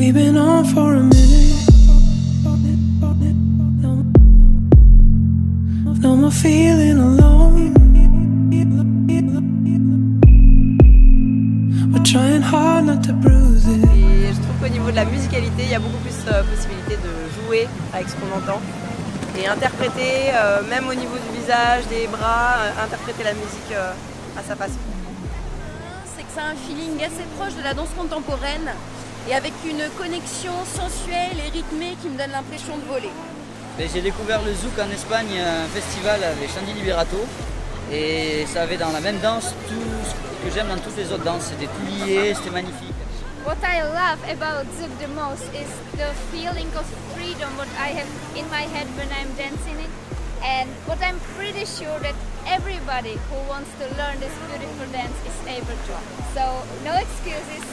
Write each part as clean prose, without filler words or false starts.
We've been on for a minute. No more feeling alone. We're trying hard not to bruise it. Et je trouve qu'au niveau de la musicalité, il y a beaucoup plus possibilité de jouer avec ce qu'on entend et interpréter, même au niveau du visage, des bras, interpréter la musique à sa façon. C'est que c'est un feeling assez proche de la danse contemporaine et avec une connexion sensuelle et rythmée qui me donne l'impression de voler. J'ai découvert le zouk en Espagne, un festival avec Shandy Liberato, et ça avait dans la même danse tout ce que j'aime dans toutes les autres danses. C'était tout lié, c'était magnifique. What I love about Zouk the most is the feeling of freedom what I have in my head when I'm dancing it, and what I'm pretty sure that everybody who wants to learn this beautiful dance is able to. So no excuses.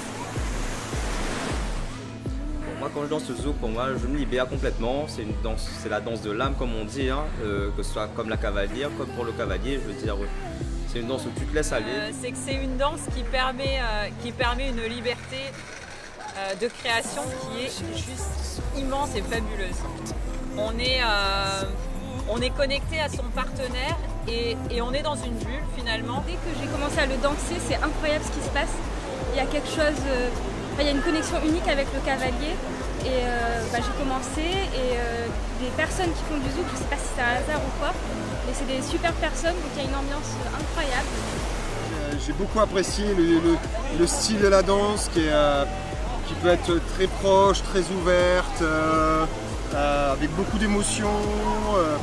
Moi, quand je danse le zouk, pour moi, je me libère complètement. C'est une danse, c'est la danse de l'âme, comme on dit, hein, que ce soit comme la cavalière, comme pour le cavalier. Je veux dire, c'est une danse où tu te laisses aller. C'est que c'est une danse qui permet une liberté de création qui est juste immense et fabuleuse. On est connecté à son partenaire et on est dans une bulle finalement. Dès que j'ai commencé à le danser, c'est incroyable ce qui se passe. Il y a quelque chose, il y a une connexion unique avec le cavalier. Et j'ai commencé et des personnes qui font du zouk, je ne sais pas si c'est un hasard ou quoi, mais c'est des super personnes, donc il y a une ambiance incroyable. J'ai beaucoup apprécié le style de la danse qui peut être très proche, très ouverte, avec beaucoup d'émotions,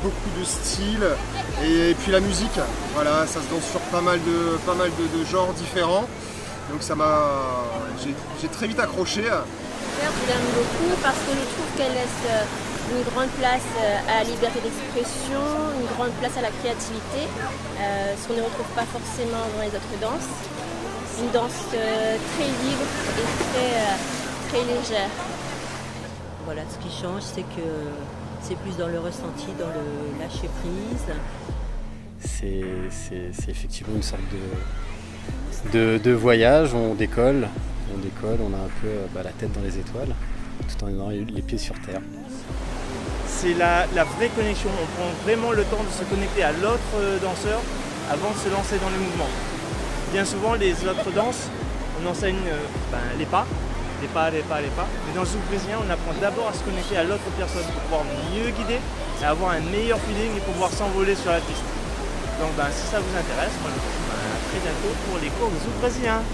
beaucoup de styles, et puis la musique. Voilà, ça se danse sur pas mal de genres différents, donc j'ai très vite accroché. Je l'aime beaucoup parce que je trouve qu'elle laisse une grande place à la liberté d'expression, une grande place à la créativité, ce qu'on ne retrouve pas forcément dans les autres danses. Une danse très libre et très légère. Voilà, ce qui change, c'est que c'est plus dans le ressenti, dans le lâcher prise. C'est effectivement une sorte de voyage, on décolle, on a un peu la tête dans les étoiles, tout en ayant les pieds sur terre. C'est la vraie connexion, on prend vraiment le temps de se connecter à l'autre danseur avant de se lancer dans les mouvements. Bien souvent, les autres danses, on enseigne les pas, mais dans le zouk brésilien, on apprend d'abord à se connecter à l'autre personne pour pouvoir mieux guider et avoir un meilleur feeling et pouvoir s'envoler sur la piste. Donc si ça vous intéresse, moi je vous dis à très bientôt pour les cours de zouk brésilien.